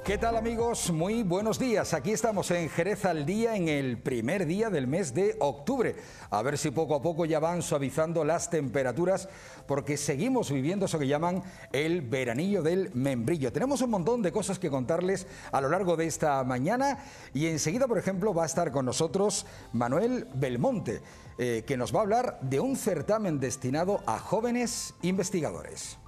¿Qué tal, amigos? Muy buenos días. Aquí estamos en Jerez al Día, en el primer día del mes de octubre. A ver si poco a poco ya van suavizando las temperaturas, porque seguimos viviendo eso que llaman el veranillo del membrillo. Tenemos un montón de cosas que contarles a lo largo de esta mañana y enseguida, por ejemplo, va a estar con nosotros Manuel Belmonte, que nos va a hablar de un certamen destinado a jóvenes investigadores.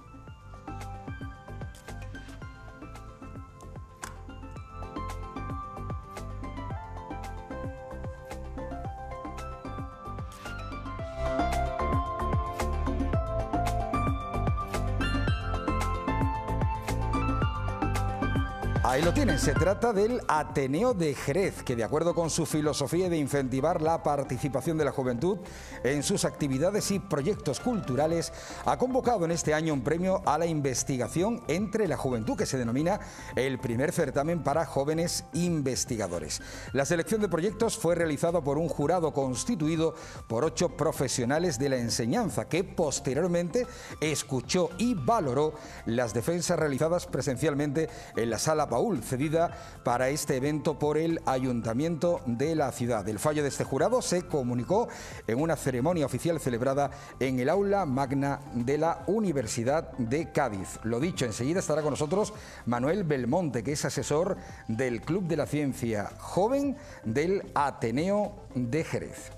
Ahí lo tienen, se trata del Ateneo de Jerez, que de acuerdo con su filosofía de incentivar la participación de la juventud en sus actividades y proyectos culturales, ha convocado en este año un premio a la investigación entre la juventud, que se denomina el primer certamen para jóvenes investigadores. La selección de proyectos fue realizada por un jurado constituido por 8 profesionales de la enseñanza, que posteriormente escuchó y valoró las defensas realizadas presencialmente en la Sala Paul, cedida para este evento por el Ayuntamiento de la ciudad. El fallo de este jurado se comunicó en una ceremonia oficial celebrada en el aula magna de la Universidad de Cádiz. Lo dicho, enseguida estará con nosotros Manuel Belmonte, que es asesor del Club de la Ciencia Joven del Ateneo de Jerez.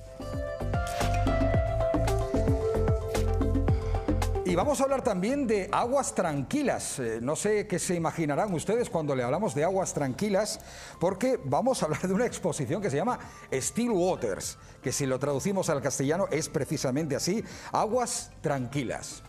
Y vamos a hablar también de aguas tranquilas. No sé qué se imaginarán ustedes cuando le hablamos de aguas tranquilas, porque vamos a hablar de una exposición que se llama Still Waters, que si lo traducimos al castellano es precisamente así, aguas tranquilas.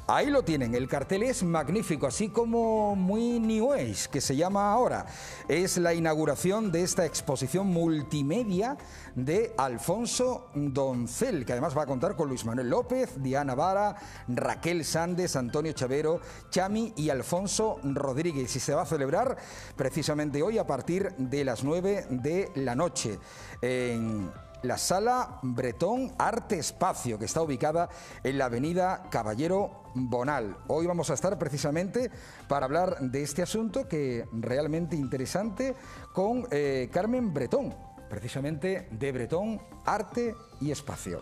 Ahí lo tienen, el cartel es magnífico, así como muy New Age, que se llama ahora. Es la inauguración de esta exposición multimedia de Alfonso Doncel, que además va a contar con Luis Manuel López, Diana Vara, Raquel Sandes, Antonio Chavero, Chami y Alfonso Rodríguez. Y se va a celebrar precisamente hoy a partir de las 9 de la noche en la Sala Bretón Arte Espacio, que está ubicada en la avenida Caballero Bonal. Hoy vamos a estar precisamente para hablar de este asunto, que realmente interesante, con Carmen Bretón, precisamente de Bretón Arte y Espacio.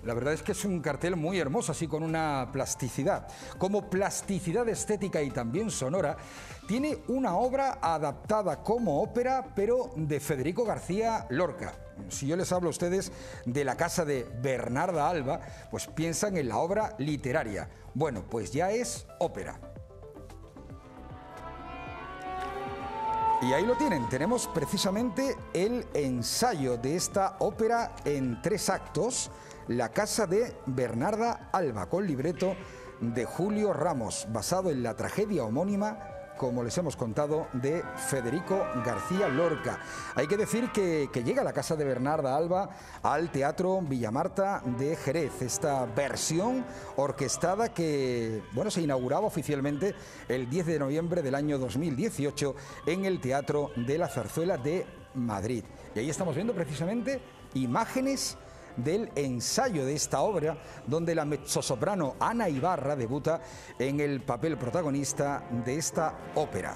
La verdad es que es un cartel muy hermoso, así con una plasticidad. Como plasticidad estética y también sonora, tiene una obra adaptada como ópera, pero de Federico García Lorca. Si yo les hablo a ustedes de la casa de Bernarda Alba, pues piensan en la obra literaria. Bueno, pues ya es ópera. Y ahí lo tienen, tenemos precisamente el ensayo de esta ópera en 3 actos, La casa de Bernarda Alba, con libreto de Julio Ramos, basado en la tragedia homónima, como les hemos contado, de Federico García Lorca. Hay que decir que llega la casa de Bernarda Alba al Teatro Villamarta de Jerez, esta versión orquestada que, bueno, se inauguraba oficialmente el 10 de noviembre del año 2018 en el Teatro de la Zarzuela de Madrid. Y ahí estamos viendo precisamente imágenes del ensayo de esta obra, donde la mezzosoprano Ana Ibarra debuta en el papel protagonista de esta ópera.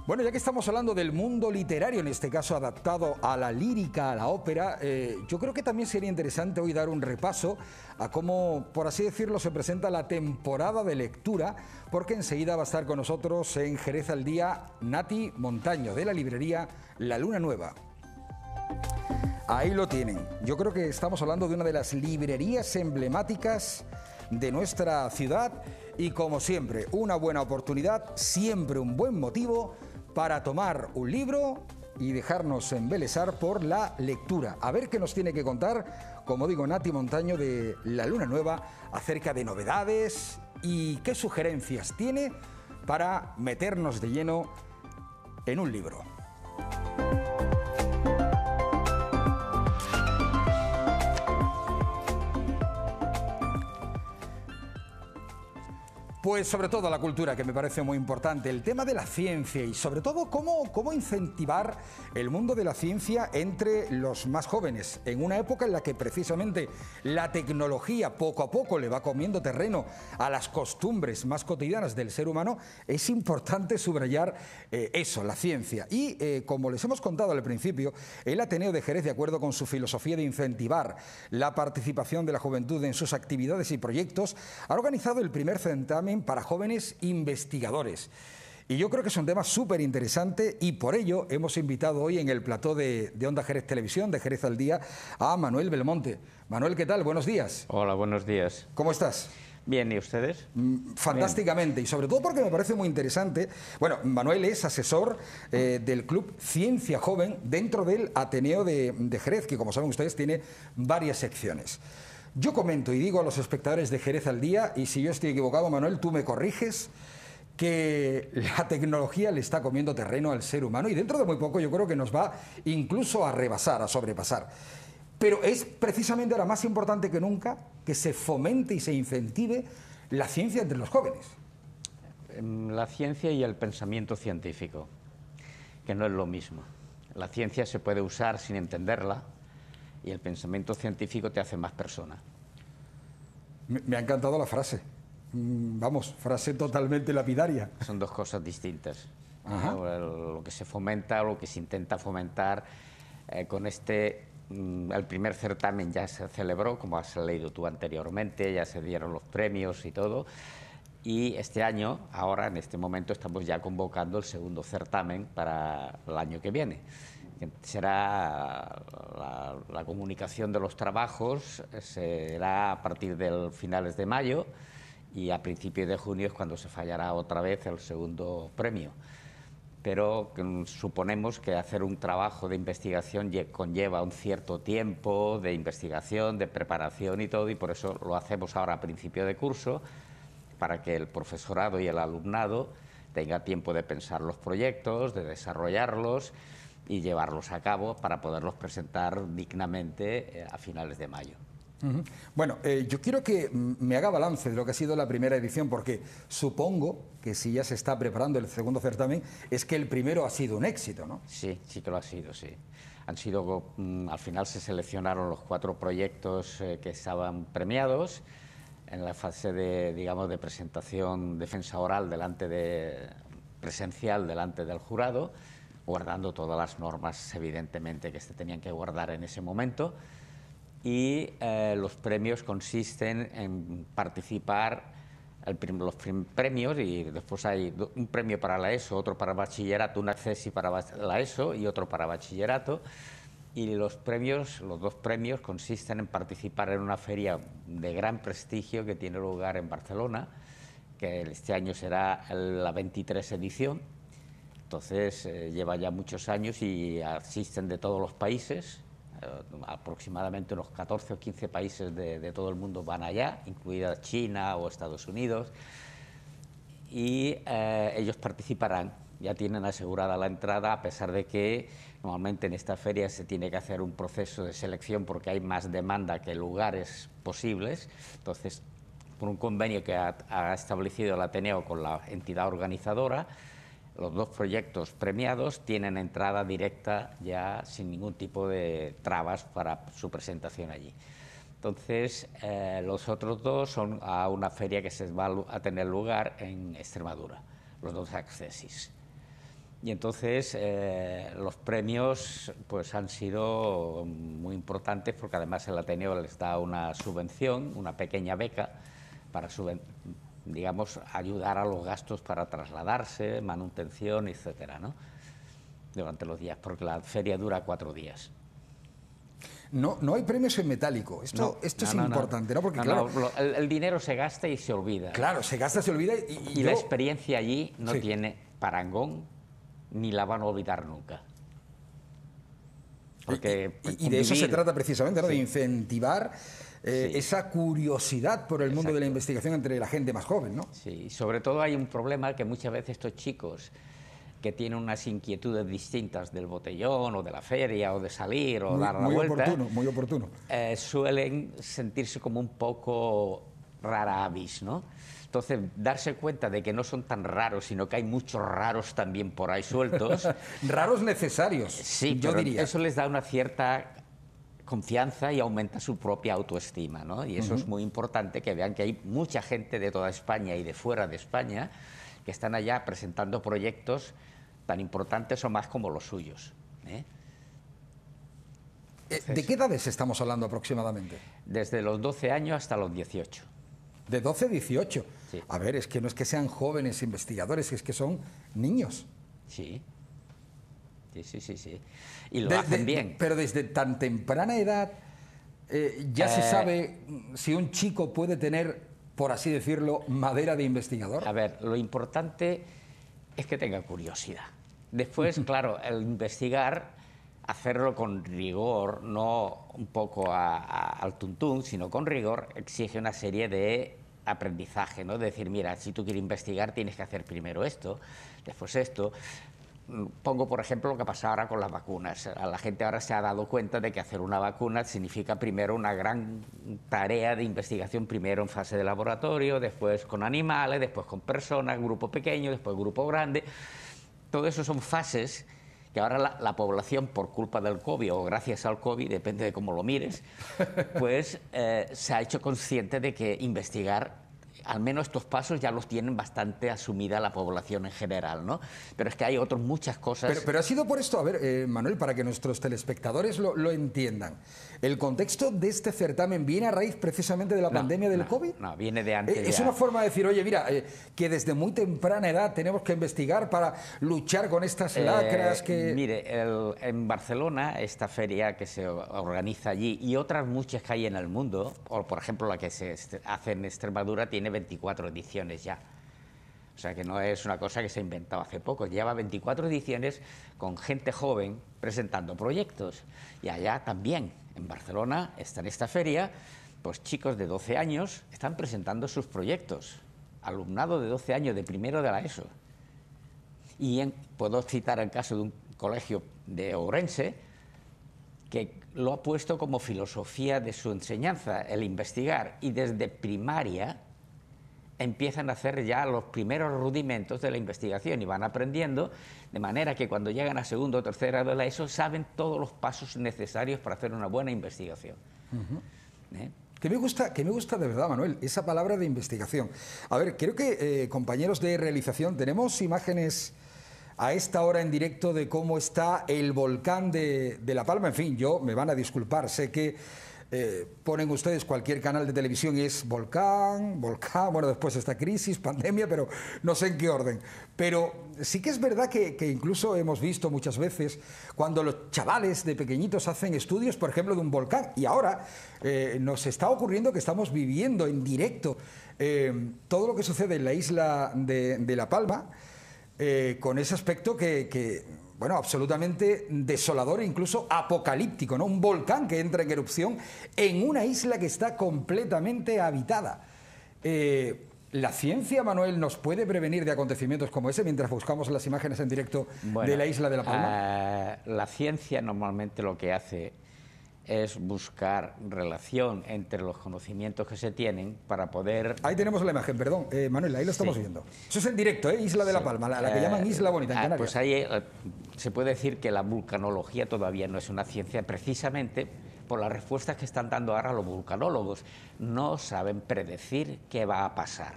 Bueno, ya que estamos hablando del mundo literario, en este caso adaptado a la lírica, a la ópera, yo creo que también sería interesante hoy dar un repaso a cómo, por así decirlo, se presenta la temporada de lectura, porque enseguida va a estar con nosotros en Jerez al Día Nati Montaño, de la librería La Luna Nueva. Ahí lo tienen. Yo creo que estamos hablando de una de las librerías emblemáticas de nuestra ciudad y, como siempre, una buena oportunidad, siempre un buen motivo para tomar un libro y dejarnos embelesar por la lectura. A ver qué nos tiene que contar, como digo, Nati Montaño de La Luna Nueva, acerca de novedades y qué sugerencias tiene para meternos de lleno en un libro. Pues sobre todo la cultura, que me parece muy importante, el tema de la ciencia y sobre todo cómo incentivar el mundo de la ciencia entre los más jóvenes, en una época en la que precisamente la tecnología poco a poco le va comiendo terreno a las costumbres más cotidianas del ser humano. Es importante subrayar eso, la ciencia. Y como les hemos contado al principio, el Ateneo de Jerez, de acuerdo con su filosofía de incentivar la participación de la juventud en sus actividades y proyectos, ha organizado el primer certamen para jóvenes investigadores. Y yo creo que es un tema súper interesante y por ello hemos invitado hoy en el plató de Onda Jerez Televisión, de Jerez al Día, a Manuel Belmonte. Manuel, ¿qué tal? Buenos días. Hola, buenos días. ¿Cómo estás? Bien, ¿y ustedes? Fantásticamente. Bien. Y sobre todo porque me parece muy interesante. Bueno, Manuel es asesor del Club Ciencia Joven dentro del Ateneo de Jerez, que como saben ustedes tiene varias secciones. Yo comento y digo a los espectadores de Jerez al Día, y si yo estoy equivocado, Manuel, tú me corriges, que la tecnología le está comiendo terreno al ser humano y dentro de muy poco yo creo que nos va incluso a rebasar, a sobrepasar. Pero es precisamente ahora más importante que nunca que se fomente y se incentive la ciencia entre los jóvenes. La ciencia y el pensamiento científico, que no es lo mismo. La ciencia se puede usar sin entenderla, y el pensamiento científico te hace más persona. Me ha encantado la frase. Vamos, frase totalmente lapidaria. Son dos cosas distintas. Ajá. Lo que se fomenta, lo que se intenta fomentar con el primer certamen ya se celebró, como has leído tú anteriormente, ya se dieron los premios y todo. Y este año, ahora, en este momento, estamos ya convocando el segundo certamen para el año que viene. Será la comunicación de los trabajos, será a partir de finales de mayo y a principios de junio es cuando se fallará otra vez el segundo premio. Pero suponemos que hacer un trabajo de investigación conlleva un cierto tiempo de investigación, de preparación y todo, y por eso lo hacemos ahora a principio de curso, para que el profesorado y el alumnado tenga tiempo de pensar los proyectos, de desarrollarlos y llevarlos a cabo para poderlos presentar dignamente a finales de mayo. Bueno, yo quiero que me haga balance de lo que ha sido la primera edición, porque supongo que si ya se está preparando el segundo certamen, es que el primero ha sido un éxito, ¿no? Sí, sí que lo ha sido, sí. Han sido, al final se seleccionaron los 4 proyectos que estaban premiados en la fase de, digamos, de presentación, defensa oral presencial delante del jurado, guardando todas las normas, evidentemente, que se tenían que guardar en ese momento. Y los premios consisten en participar, los premios, y después hay un premio para la ESO, otro para bachillerato, un accesi para la ESO y otro para bachillerato. Y los dos premios consisten en participar en una feria de gran prestigio que tiene lugar en Barcelona, que este año será la 23 edición. Entonces lleva ya muchos años y asisten de todos los países, aproximadamente unos 14 o 15 países de todo el mundo van allá, incluida China o Estados Unidos, y ellos participarán, ya tienen asegurada la entrada, a pesar de que normalmente en esta feria se tiene que hacer un proceso de selección porque hay más demanda que lugares posibles. Entonces, por un convenio que ha establecido el Ateneo con la entidad organizadora, los 2 proyectos premiados tienen entrada directa ya sin ningún tipo de trabas para su presentación allí. Entonces, los otros 2 son a una feria que se va a tener lugar en Extremadura, los 2 accesis. Y entonces los premios pues han sido muy importantes porque además el Ateneo les da una subvención, una pequeña beca para digamos, ayudar a los gastos para trasladarse, manutención, etcétera, ¿no? Durante los días, porque la feria dura 4 días. No hay premios en metálico. Esto es importante, ¿no? Porque claro, el dinero se gasta y se olvida. Claro, se gasta, se olvida y la experiencia allí no tiene parangón ni la van a olvidar nunca. Porque y de eso se trata precisamente, ¿no? Sí. De incentivar esa curiosidad por el mundo de la investigación entre la gente más joven, ¿no? Sí, sobre todo hay un problema que muchas veces estos chicos que tienen unas inquietudes distintas del botellón o de la feria o de salir o dar la vuelta, muy oportuno. Suelen sentirse como un poco rara avis, ¿no? Entonces, darse cuenta de que no son tan raros, sino que hay muchos raros también por ahí sueltos. Raros necesarios, sí, yo diría. Eso les da una cierta confianza y aumenta su propia autoestima, ¿no? Y eso es muy importante, que vean que hay mucha gente de toda España y de fuera de España que están allá presentando proyectos tan importantes o más como los suyos, ¿eh? ¿De qué edades estamos hablando aproximadamente? Desde los 12 años hasta los 18. De 12 a 18. Sí. A ver, es que no es que sean jóvenes investigadores, es que son niños. Sí. Sí. Y lo hacen bien. Pero desde tan temprana edad ya se sabe si un chico puede tener, por así decirlo, madera de investigador. A ver, lo importante es que tenga curiosidad. Después, claro, el investigar, hacerlo con rigor, no un poco al tuntún, sino con rigor, exige una serie de aprendizaje, ¿no? De decir, mira, si tú quieres investigar tienes que hacer primero esto, después esto. Pongo, por ejemplo, lo que pasa ahora con las vacunas. La gente ahora se ha dado cuenta de que hacer una vacuna significa primero una gran tarea de investigación, primero en fase de laboratorio, después con animales, después con personas, grupo pequeño, después grupo grande. Todo eso son fases que ahora la población, por culpa del COVID o gracias al COVID, depende de cómo lo mires, pues se ha hecho consciente de que investigar, al menos estos pasos ya los tienen bastante asumida la población en general, ¿no? Pero es que hay muchas cosas... Pero ha sido por esto, a ver, Manuel, para que nuestros telespectadores lo entiendan. ¿El contexto de este certamen viene a raíz precisamente de la pandemia del COVID? No, viene de antes. Es una forma de decir, oye, mira, que desde muy temprana edad tenemos que investigar para luchar con estas lacras que... Mire, en Barcelona, esta feria que se organiza allí y otras muchas que hay en el mundo, o por ejemplo la que se hace en Extremadura, tiene 24 ediciones ya. O sea que no es una cosa que se ha inventado hace poco, lleva 24 ediciones con gente joven presentando proyectos. Y allá también, en Barcelona, está en esta feria, pues chicos de 12 años están presentando sus proyectos. Alumnado de 12 años de primero de la ESO. Y puedo citar el caso de un colegio de Ourense que lo ha puesto como filosofía de su enseñanza, el investigar, y desde primaria empiezan a hacer ya los primeros rudimentos de la investigación y van aprendiendo, de manera que cuando llegan a segundo o tercer grado de la ESO saben todos los pasos necesarios para hacer una buena investigación. Que me gusta de verdad, Manuel, esa palabra de investigación. A ver, creo que, compañeros de realización, tenemos imágenes a esta hora en directo de cómo está el volcán de La Palma. En fin, me van a disculpar, sé que ponen ustedes cualquier canal de televisión y es volcán, bueno, después está crisis, pandemia, pero no sé en qué orden. Pero sí que es verdad que incluso hemos visto muchas veces cuando los chavales de pequeñitos hacen estudios, por ejemplo, de un volcán, y ahora nos está ocurriendo que estamos viviendo en directo todo lo que sucede en la isla de La Palma, con ese aspecto bueno, absolutamente desolador e incluso apocalíptico, ¿no? Un volcán que entra en erupción en una isla que está completamente habitada. ¿La ciencia, Manuel, nos puede prevenir de acontecimientos como ese mientras buscamos las imágenes en directo de la isla de La Palma? La ciencia normalmente lo que hace es buscar relación entre los conocimientos que se tienen para poder... Ahí tenemos la imagen, perdón, Manuel, ahí lo estamos viendo. Eso es en directo, Isla de La Palma, la que llaman Isla Bonita, en Canarias. Pues ahí se puede decir que la vulcanología todavía no es una ciencia, precisamente por las respuestas que están dando ahora los vulcanólogos. No saben predecir qué va a pasar.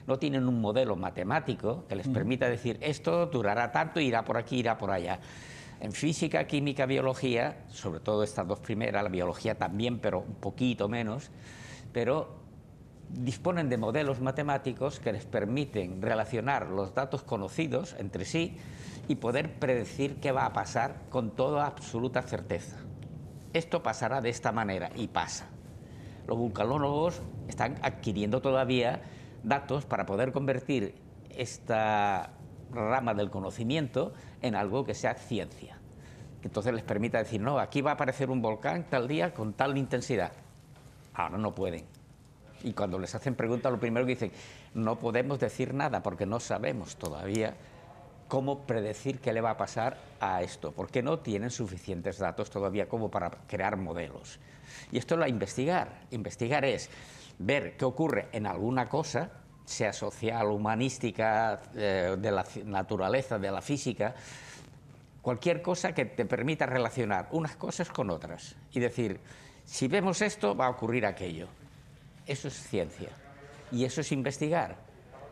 No tienen un modelo matemático que les permita decir esto durará tanto, irá por aquí, irá por allá. En física, química, biología, sobre todo estas dos primeras, la biología también, pero un poquito menos, pero disponen de modelos matemáticos que les permiten relacionar los datos conocidos entre sí y poder predecir qué va a pasar con toda absoluta certeza. Esto pasará de esta manera, y pasa. Los vulcanólogos están adquiriendo todavía datos para poder convertir esta rama del conocimiento en algo que sea ciencia. Entonces les permita decir, no, aquí va a aparecer un volcán tal día con tal intensidad. Ahora no pueden. Y cuando les hacen preguntas, lo primero que dicen, no podemos decir nada porque no sabemos todavía cómo predecir qué le va a pasar a esto, porque no tienen suficientes datos todavía como para crear modelos. Y esto es investigar. Investigar es ver qué ocurre en alguna cosa, sea social, humanística, de la naturaleza, de la física, cualquier cosa que te permita relacionar unas cosas con otras y decir, si vemos esto, va a ocurrir aquello. Eso es ciencia. Y eso es investigar.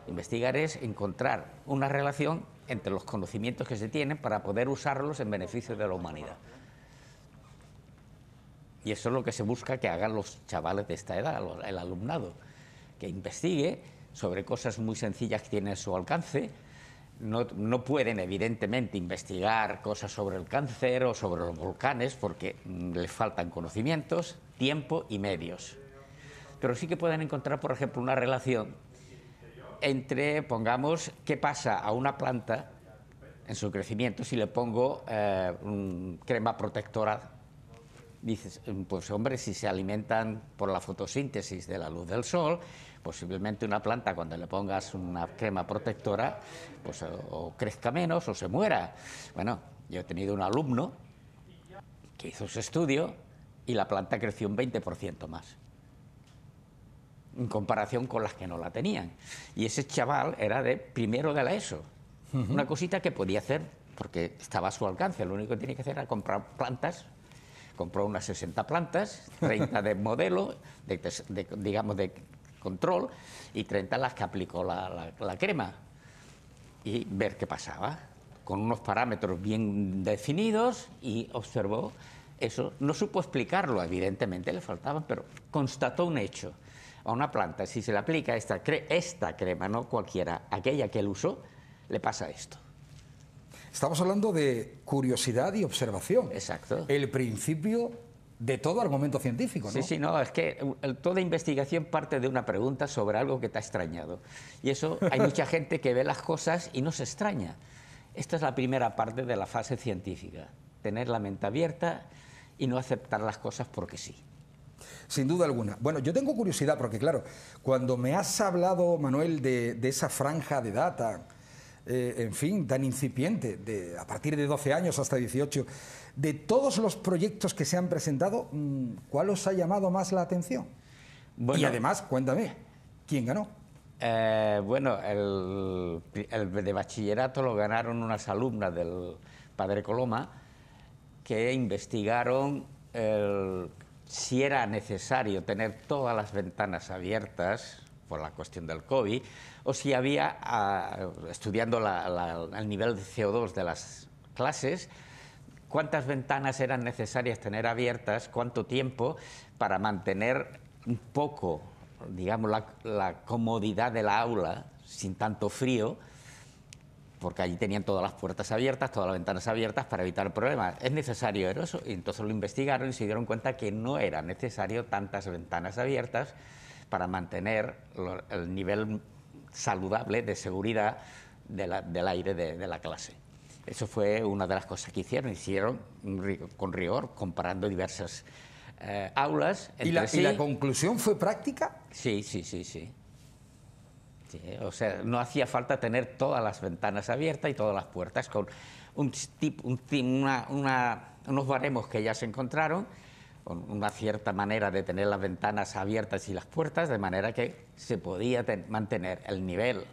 Investigar es encontrar una relación entre los conocimientos que se tienen para poder usarlos en beneficio de la humanidad. Y eso es lo que se busca que hagan los chavales de esta edad, el alumnado, que investigue sobre cosas muy sencillas que tienen a su alcance. No pueden, evidentemente, investigar cosas sobre el cáncer o sobre los volcanes porque les faltan conocimientos, tiempo y medios. Pero sí que pueden encontrar, por ejemplo, una relación entre, pongamos, qué pasa a una planta en su crecimiento si le pongo crema protectora. Dices, pues hombre, si se alimentan por la fotosíntesis de la luz del sol, posiblemente una planta cuando le pongas una crema protectora, pues o crezca menos o se muera. Bueno, yo he tenido un alumno que hizo ese estudio y la planta creció un 20% más, en comparación con las que no la tenían. Y ese chaval era de primero de la ESO, una cosita que podía hacer porque estaba a su alcance, lo único que tenía que hacer era comprar plantas. Compró unas 60 plantas, 30 de modelo, digamos de control, y 30 las que aplicó la crema. Y ver qué pasaba, con unos parámetros bien definidos, y observó eso. No supo explicarlo, evidentemente, le faltaban, pero constató un hecho. A una planta, si se le aplica esta crema, no cualquiera, aquella que él usó, le pasa esto. Estamos hablando de curiosidad y observación. Exacto. El principio de todo argumento científico, ¿no? Sí, sí, no, es que toda investigación parte de una pregunta sobre algo que te ha extrañado. Y eso, hay mucha gente que ve las cosas y no se extraña. Esta es la primera parte de la fase científica, tener la mente abierta y no aceptar las cosas porque sí. Sin duda alguna. Bueno, yo tengo curiosidad porque, claro, cuando me has hablado, Manuel, de esa franja de data, en fin, tan incipiente, a partir de 12 años hasta 18, de todos los proyectos que se han presentado, ¿cuál os ha llamado más la atención? Bueno, y además, cuéntame, ¿quién ganó? Bueno, el de bachillerato lo ganaron unas alumnas del Padre Coloma que investigaron si era necesario tener todas las ventanas abiertas por la cuestión del COVID, o si había, estudiando el nivel de CO2 de las clases, cuántas ventanas eran necesarias tener abiertas, cuánto tiempo para mantener un poco, digamos, la comodidad de la aula sin tanto frío, porque allí tenían todas las puertas abiertas, todas las ventanas abiertas para evitar problemas. ¿Es necesario eso? Y entonces lo investigaron y se dieron cuenta que no era necesario tantas ventanas abiertas para mantener el nivel saludable de seguridad del aire de la clase. Eso fue una de las cosas que hicieron con rigor, comparando diversas aulas entre sí. ¿Y la conclusión fue práctica? Sí. O sea, no hacía falta tener todas las ventanas abiertas y todas las puertas, con unos baremos que ya se encontraron, con una cierta manera de tener las ventanas abiertas y las puertas, de manera que se podía mantener el nivel,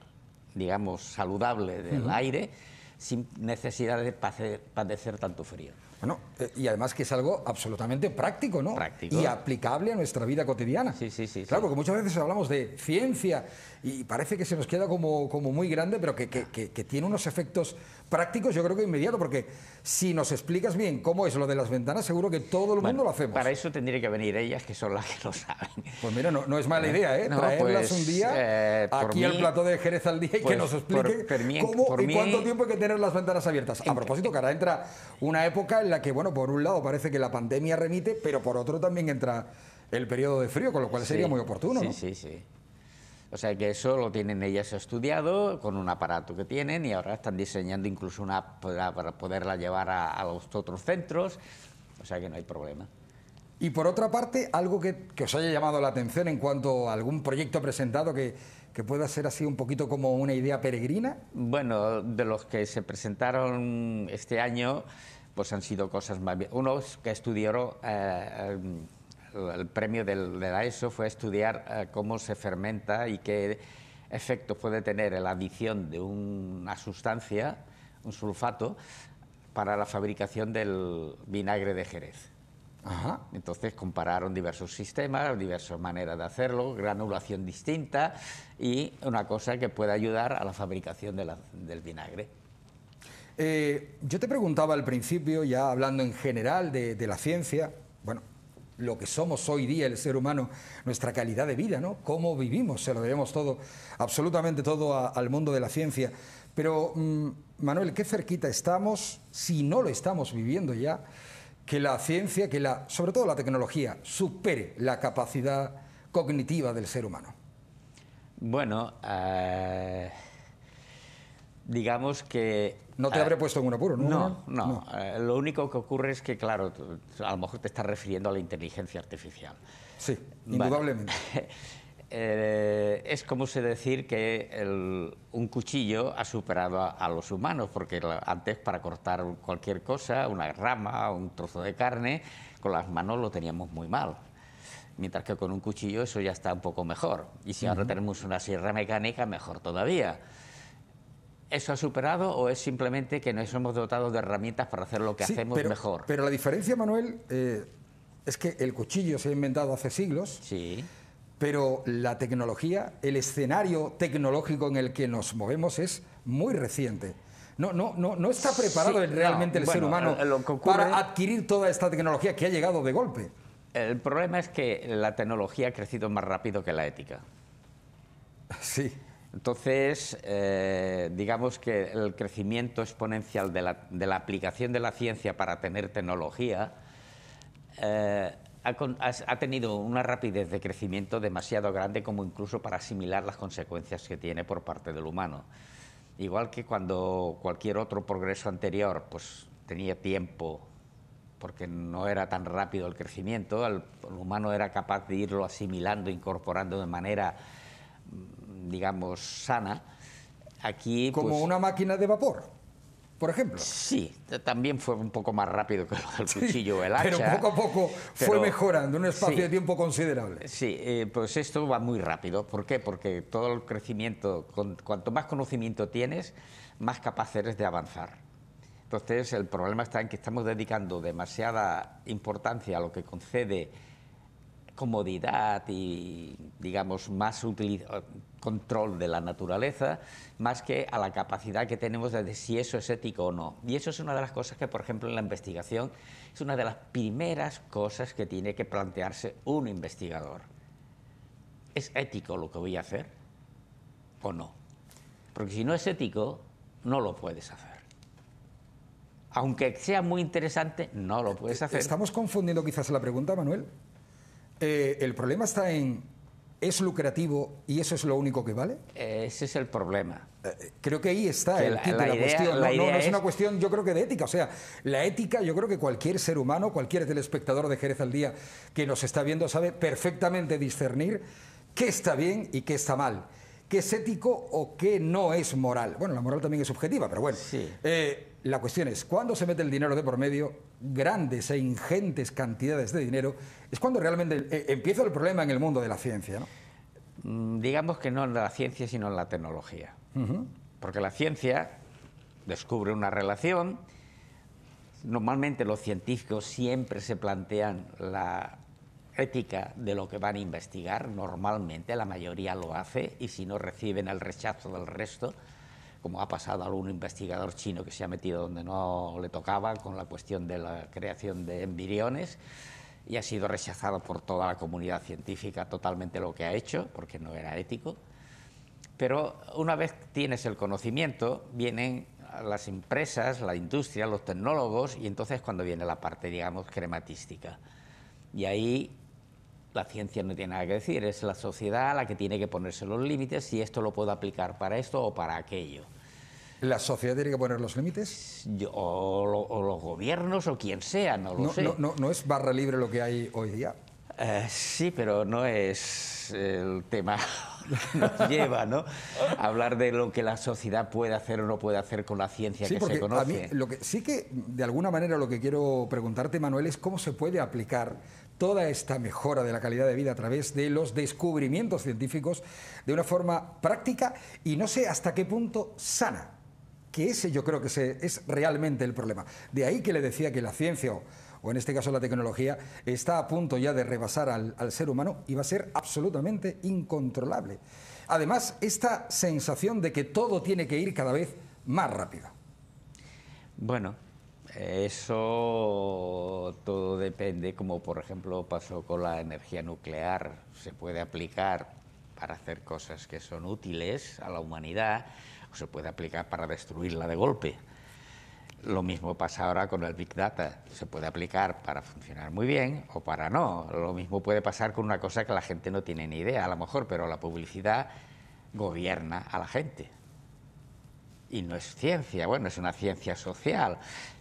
digamos, saludable del aire sin necesidad de padecer tanto frío. Bueno, y además que es algo absolutamente práctico, ¿no? Práctico. Y aplicable a nuestra vida cotidiana. Sí. Claro, porque muchas veces hablamos de ciencia y parece que se nos queda como muy grande, pero que tiene unos efectos prácticos, yo creo que inmediato, porque si nos explicas bien cómo es lo de las ventanas, seguro que todo el mundo lo hacemos. Para eso tendría que venir ellas, que son las que lo saben. Pues mira, no es mala idea, ¿eh? Traerlas pues, un día aquí al plató de Jerez al día y que nos explique cómo y cuánto tiempo hay que tener las ventanas abiertas. A propósito, que ahora entra una época en la que, bueno, por un lado parece que la pandemia remite, pero por otro también entra el periodo de frío, con lo cual sería muy oportuno, ¿no? Sí. O sea que eso lo tienen ellas estudiado con un aparato que tienen y ahora están diseñando incluso una app para poderla llevar a los otros centros, o sea que no hay problema. Y por otra parte, algo que os haya llamado la atención en cuanto a algún proyecto presentado que pueda ser así un poquito como una idea peregrina. Bueno, de los que se presentaron este año, pues han sido cosas más bien. Unos que estudiaron el premio de la ESO fue estudiar cómo se fermenta y qué efecto puede tener la adición de una sustancia, un sulfato, para la fabricación del vinagre de Jerez. Ajá. Entonces compararon diversos sistemas, diversas maneras de hacerlo, granulación distinta y una cosa que puede ayudar a la fabricación del vinagre. Yo te preguntaba al principio, ya hablando en general de la ciencia, bueno, lo que somos hoy día el ser humano, nuestra calidad de vida, ¿no? Cómo vivimos, se lo debemos todo, absolutamente todo al mundo de la ciencia. Pero, Manuel, qué cerquita estamos, si no lo estamos viviendo ya, que la ciencia, sobre todo la tecnología, supere la capacidad cognitiva del ser humano. Bueno, digamos que... No te habré puesto en un apuro, ¿no? No. Lo único que ocurre es que, claro, a lo mejor te estás refiriendo a la inteligencia artificial. Sí, indudablemente. Es como se decir que un cuchillo ha superado a los humanos, porque antes para cortar cualquier cosa, una rama, un trozo de carne, con las manos lo teníamos muy mal. Mientras que con un cuchillo eso ya está un poco mejor. Y si ahora tenemos una sierra mecánica, mejor todavía. ¿Eso ha superado o es simplemente que nos hemos dotado de herramientas para hacer lo que hacemos mejor? Pero la diferencia, Manuel, es que el cuchillo se ha inventado hace siglos. Sí. Pero la tecnología, el escenario tecnológico en el que nos movemos es muy reciente. No está preparado realmente el ser humano para adquirir toda esta tecnología que ha llegado de golpe. El problema es que la tecnología ha crecido más rápido que la ética. Sí. Entonces, digamos que el crecimiento exponencial de la aplicación de la ciencia para tener tecnología ha tenido una rapidez de crecimiento demasiado grande como incluso para asimilar las consecuencias que tiene por parte del humano. Igual que cuando cualquier otro progreso anterior pues tenía tiempo, porque no era tan rápido el crecimiento, el humano era capaz de irlo asimilando, incorporando de manera, digamos, sana. Aquí, como una máquina de vapor, por ejemplo. Sí, también fue un poco más rápido que lo del cuchillo o el hacha. Pero poco a poco fue mejorando en un espacio de tiempo considerable. Sí, pues esto va muy rápido. ¿Por qué? Porque todo el crecimiento, cuanto más conocimiento tienes, más capaz eres de avanzar. Entonces, el problema está en que estamos dedicando demasiada importancia a lo que concede comodidad y, digamos, más control de la naturaleza, más que a la capacidad que tenemos de si eso es ético o no. Y eso es una de las cosas que, por ejemplo, en la investigación es una de las primeras cosas que tiene que plantearse un investigador. ¿Es ético lo que voy a hacer o no? Porque si no es ético, no lo puedes hacer. Aunque sea muy interesante, no lo puedes hacer. Estamos confundiendo quizás la pregunta, Manuel. El problema está en, ¿es lucrativo y eso es lo único que vale? Ese es el problema. Creo que ahí está el kit de la cuestión. No es una cuestión, yo creo que de ética. O sea, la ética, yo creo que cualquier ser humano, cualquier telespectador de Jerez al Día que nos está viendo sabe perfectamente discernir qué está bien y qué está mal, qué es ético o qué no es moral. Bueno, la moral también es subjetiva, pero bueno. Sí. La cuestión es, cuando se mete el dinero de por medio, grandes e ingentes cantidades de dinero, es cuando realmente empieza el problema en el mundo de la ciencia, ¿no? Digamos que no en la ciencia, sino en la tecnología. Porque la ciencia descubre una relación. Normalmente los científicos siempre se plantean la ética de lo que van a investigar. Normalmente la mayoría lo hace y si no reciben el rechazo del resto, como ha pasado a algún investigador chino que se ha metido donde no le tocaba con la cuestión de la creación de embriones y ha sido rechazado por toda la comunidad científica totalmente lo que ha hecho, porque no era ético. Pero una vez tienes el conocimiento, vienen las empresas, la industria, los tecnólogos, y entonces cuando viene la parte, digamos, crematística. Y ahí la ciencia no tiene nada que decir, es la sociedad la que tiene que ponerse los límites, si esto lo puedo aplicar para esto o para aquello. ¿La sociedad tiene que poner los límites? O los gobiernos o quien sea, no lo sé. ¿No es barra libre lo que hay hoy día? Sí, pero no es el tema que nos lleva, ¿no? Hablar de lo que la sociedad puede hacer o no puede hacer con la ciencia que se conoce. A mí, sí que, de alguna manera, lo que quiero preguntarte, Manuel, es cómo se puede aplicar toda esta mejora de la calidad de vida a través de los descubrimientos científicos de una forma práctica y no sé hasta qué punto sana, que ese yo creo que es realmente el problema. De ahí que le decía que la ciencia, o en este caso la tecnología, está a punto ya de rebasar al ser humano y va a ser absolutamente incontrolable. Además, esta sensación de que todo tiene que ir cada vez más rápido. Bueno, eso todo depende, como por ejemplo pasó con la energía nuclear. Se puede aplicar para hacer cosas que son útiles a la humanidad o se puede aplicar para destruirla de golpe. Lo mismo pasa ahora con el Big Data. Se puede aplicar para funcionar muy bien o para no. Lo mismo puede pasar con una cosa que la gente no tiene ni idea, a lo mejor, pero la publicidad gobierna a la gente. Y no es ciencia, bueno, es una ciencia social,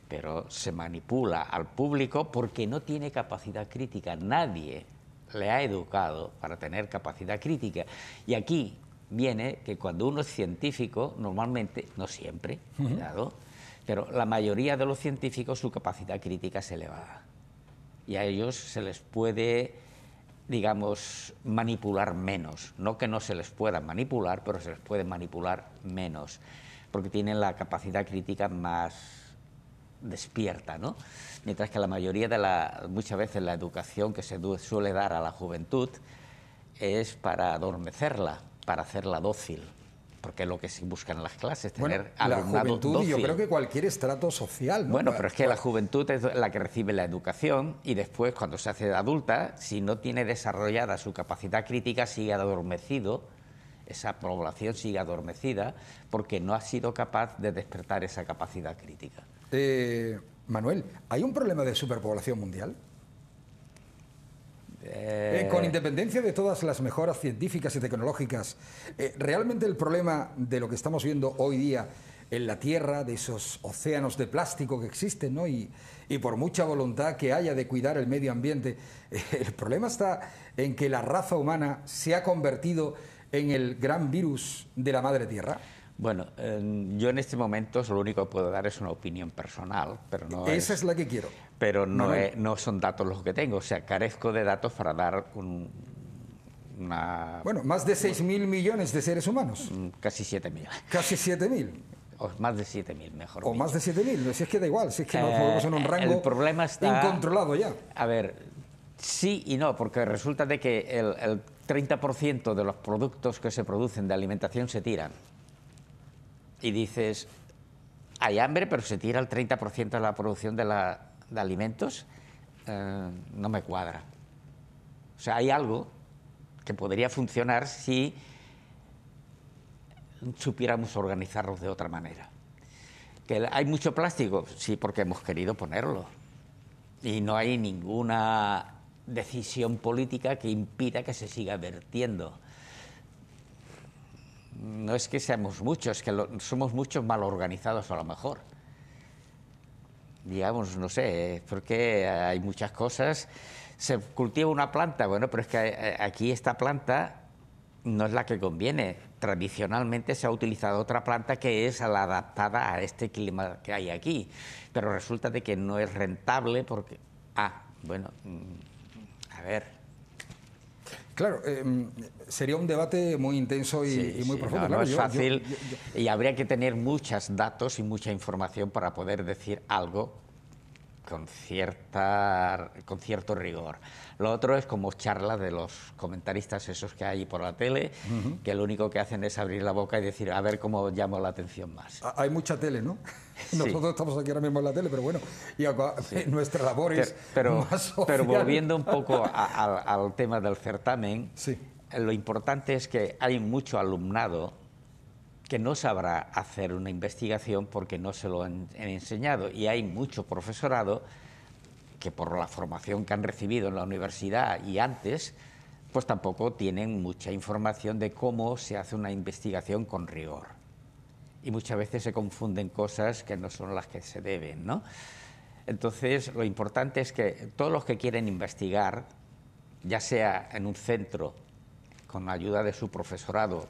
pero se manipula al público porque no tiene capacidad crítica. Nadie le ha educado para tener capacidad crítica. Y aquí viene que cuando uno es científico, normalmente, no siempre, cuidado, pero la mayoría de los científicos su capacidad crítica es elevada. Y a ellos se les puede, digamos, manipular menos. No que no se les pueda manipular, pero se les puede manipular menos, porque tienen la capacidad crítica más despierta, ¿no? Mientras que la mayoría muchas veces la educación que se suele dar a la juventud es para adormecerla, para hacerla dócil, porque es lo que se busca en las clases, tener alumnado la juventud dócil. Y yo creo que cualquier estrato social, ¿no? Bueno, pero es que la juventud es la que recibe la educación y después, cuando se hace adulta, si no tiene desarrollada su capacidad crítica, sigue adormecido. Esa población sigue adormecida porque no ha sido capaz de despertar esa capacidad crítica. Manuel, ¿hay un problema de superpoblación mundial? Con independencia de todas las mejoras científicas y tecnológicas, ¿realmente el problema de lo que estamos viendo hoy día en la Tierra, de esos océanos de plástico que existen, ¿no? y por mucha voluntad que haya de cuidar el medio ambiente, el problema está en que la raza humana se ha convertido en el gran virus de la madre tierra? Bueno, yo en este momento lo único que puedo dar es una opinión personal, pero no Esa es la que quiero. Pero no son datos los que tengo, o sea, carezco de datos para dar una... Bueno, más de 6.000 millones de seres humanos. Casi 7.000. Casi 7.000. O más de 7.000, mejor o dicho. Más de 7.000, si es que da igual, si es que nos movemos en un rango el problema está, incontrolado ya. A ver, sí y no, porque resulta de que el 30% de los productos que se producen de alimentación se tiran. Y dices, hay hambre, pero se tira el 30% de la producción de alimentos, no me cuadra. O sea, hay algo que podría funcionar si supiéramos organizarlos de otra manera. ¿Que hay mucho plástico? Sí, porque hemos querido ponerlo. Y no hay ninguna decisión política que impida que se siga vertiendo. No es que seamos muchos, es que somos muchos mal organizados a lo mejor. Digamos, no sé, porque hay muchas cosas. Se cultiva una planta, bueno, pero es que aquí esta planta no es la que conviene. Tradicionalmente se ha utilizado otra planta que es la adaptada a este clima que hay aquí, pero resulta de que no es rentable porque... bueno, a ver... Claro, sería un debate muy intenso y muy profundo. No es fácil y habría que tener muchos datos y mucha información para poder decir algo con cierto rigor. Lo otro es como charlas de los comentaristas esos que hay por la tele, que lo único que hacen es abrir la boca y decir, a ver cómo llamo la atención más. Hay mucha tele, ¿no? Nosotros estamos aquí ahora mismo en la tele, pero bueno, y nuestra labor es más social. Pero volviendo un poco al tema del certamen, lo importante es que hay mucho alumnado que no sabrá hacer una investigación porque no se lo han enseñado, y hay mucho profesorado que por la formación que han recibido en la universidad y antes, pues tampoco tienen mucha información de cómo se hace una investigación con rigor. Y muchas veces se confunden cosas que no son las que se deben, ¿no? Entonces, lo importante es que todos los que quieren investigar, ya sea en un centro, con ayuda de su profesorado,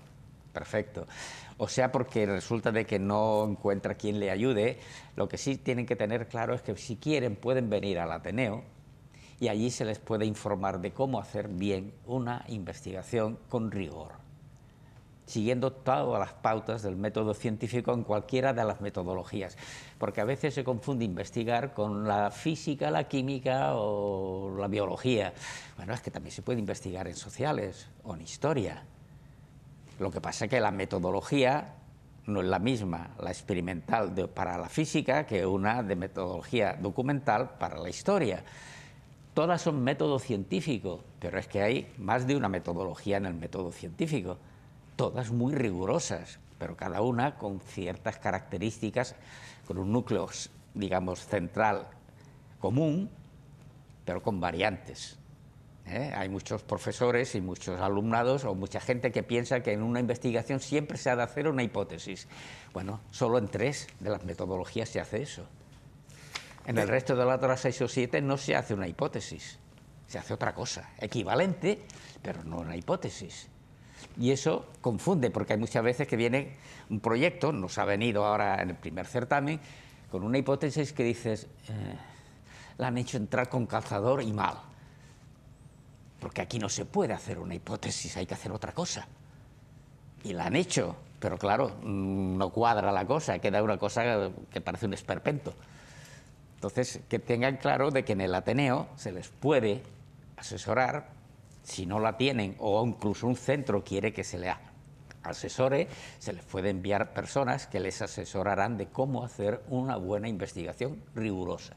perfecto, o sea porque resulta de que no encuentra quien le ayude, lo que sí tienen que tener claro es que si quieren pueden venir al Ateneo y allí se les puede informar de cómo hacer bien una investigación con rigor, siguiendo todas las pautas del método científico en cualquiera de las metodologías, porque a veces se confunde investigar con la física, la química o la biología. Bueno, es que también se puede investigar en sociales o en historia. Lo que pasa es que la metodología no es la misma, la experimental para la física, que una de metodología documental para la historia. Todas son método científico, pero es que hay más de una metodología en el método científico, todas muy rigurosas, pero cada una con ciertas características, con un núcleo, digamos, central común, pero con variantes. Hay muchos profesores y muchos alumnados o mucha gente que piensa que en una investigación siempre se ha de hacer una hipótesis. Bueno, solo en 3 de las metodologías se hace eso. En el resto de las otras 6 o 7 no se hace una hipótesis, se hace otra cosa, equivalente, pero no una hipótesis. Y eso confunde, porque hay muchas veces que viene un proyecto, nos ha venido ahora en el primer certamen, con una hipótesis que dices, la han hecho entrar con calzador y mal. Porque aquí no se puede hacer una hipótesis, hay que hacer otra cosa. Y la han hecho, pero claro, no cuadra la cosa, queda una cosa que parece un esperpento. Entonces, que tengan claro de que en el Ateneo se les puede asesorar, si no la tienen, o incluso un centro quiere que se le asesore, se les puede enviar personas que les asesorarán de cómo hacer una buena investigación rigurosa.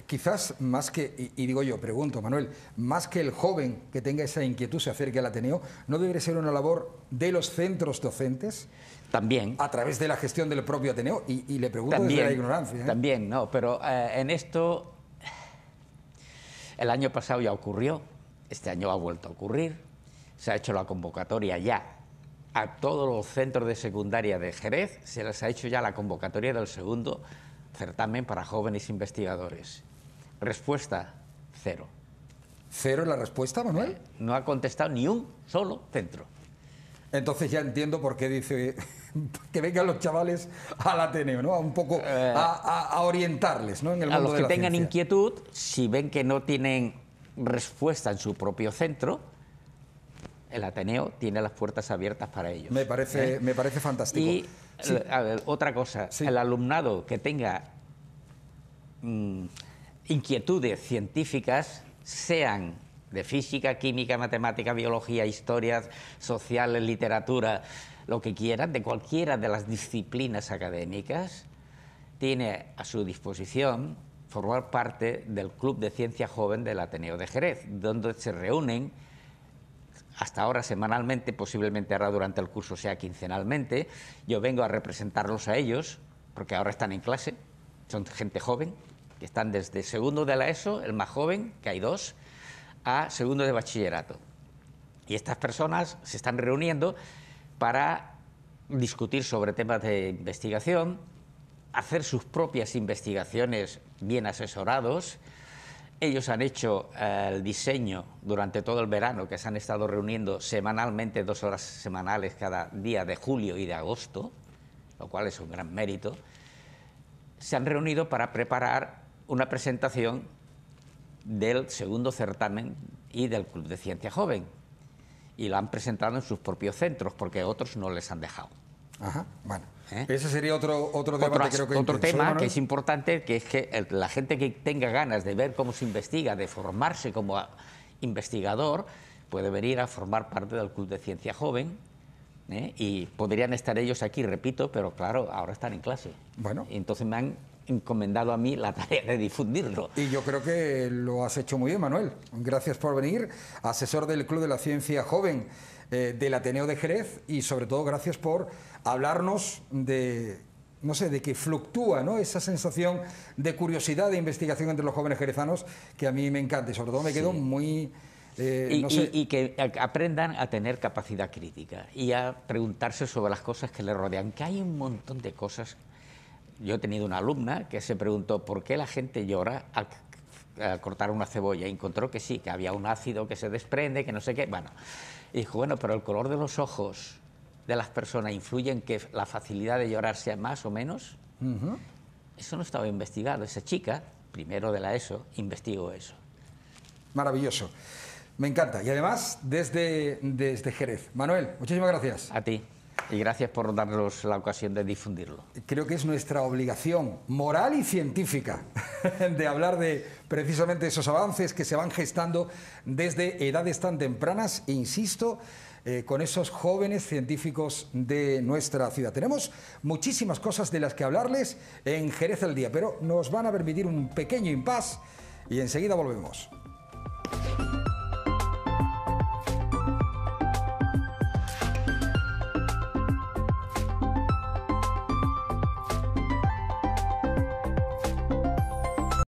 Quizás más que, y digo yo, pregunto, Manuel, más que el joven que tenga esa inquietud se acerque al Ateneo, ¿no debería ser una labor de los centros docentes? También. A través de la gestión del propio Ateneo, y le pregunto también, desde la ignorancia. También, no, pero en esto, el año pasado ya ocurrió, este año ha vuelto a ocurrir, se ha hecho la convocatoria ya a todos los centros de secundaria de Jerez, se les ha hecho ya la convocatoria del segundo certamen para jóvenes investigadores. Respuesta, 0. ¿0 es la respuesta, Manuel? No ha contestado ni un solo centro. Entonces ya entiendo por qué dice que vengan los chavales al Ateneo, ¿no? Un poco a orientarles, ¿no? En el mundo a los de que la tengan ciencia. inquietud, si ven que no tienen respuesta en su propio centro, el Ateneo tiene las puertas abiertas para ellos. Me parece fantástico. Y sí. A ver, otra cosa, sí. El alumnado que tenga inquietudes científicas, sean de física, química, matemática, biología, historias sociales, literatura, lo que quieran, de cualquiera de las disciplinas académicas, tiene a su disposición formar parte del Club de Ciencia Joven del Ateneo de Jerez, donde se reúnen hasta ahora semanalmente, posiblemente ahora durante el curso sea quincenalmente. Yo vengo a representarlos a ellos, porque ahora están en clase, son gente joven, que están desde segundo de la ESO, el más joven, que hay 2, a segundo de bachillerato. Y estas personas se están reuniendo para discutir sobre temas de investigación, hacer sus propias investigaciones bien asesorados. Ellos han hecho el diseño durante todo el verano, que se han estado reuniendo semanalmente, 2 horas semanales cada día de julio y de agosto, lo cual es un gran mérito. Se han reunido para preparar una presentación del segundo certamen y del Club de Ciencia Joven. Y lo han presentado en sus propios centros, porque otros no les han dejado. Ajá, bueno. Ese sería otro debate, creo que otro tema que es importante, que es que la gente que tenga ganas de ver cómo se investiga, de formarse como investigador, puede venir a formar parte del Club de Ciencia Joven, y podrían estar ellos aquí, repito, pero claro, ahora están en clase. Bueno. Y entonces me han encomendado a mí la tarea de difundirlo. Y yo creo que lo has hecho muy bien, Manuel. Gracias por venir, asesor del Club de la Ciencia Joven del Ateneo de Jerez, y sobre todo gracias por hablarnos de, no sé, de que fluctúa, ¿no?, esa sensación de curiosidad, de investigación entre los jóvenes jerezanos, que a mí me encanta, y sobre todo me quedo muy... y que aprendan a tener capacidad crítica y a preguntarse sobre las cosas que les rodean, que hay un montón de cosas. Yo he tenido una alumna que se preguntó por qué la gente llora al cortar una cebolla, y encontró que sí, que había un ácido que se desprende, que no sé qué. Bueno, y dijo, bueno, pero el color de los ojos de las personas influye en que la facilidad de llorar sea más o menos. Eso no estaba investigado. Esa chica, primero de la ESO, investigó eso. Maravilloso. Me encanta. Y además, desde Jerez. Manuel, muchísimas gracias. A ti. Y gracias por darnos la ocasión de difundirlo. Creo que es nuestra obligación moral y científica de hablar de precisamente esos avances que se van gestando desde edades tan tempranas, e insisto, con esos jóvenes científicos de nuestra ciudad. Tenemos muchísimas cosas de las que hablarles en Jerez al Día, pero nos van a permitir un pequeño impasse y enseguida volvemos.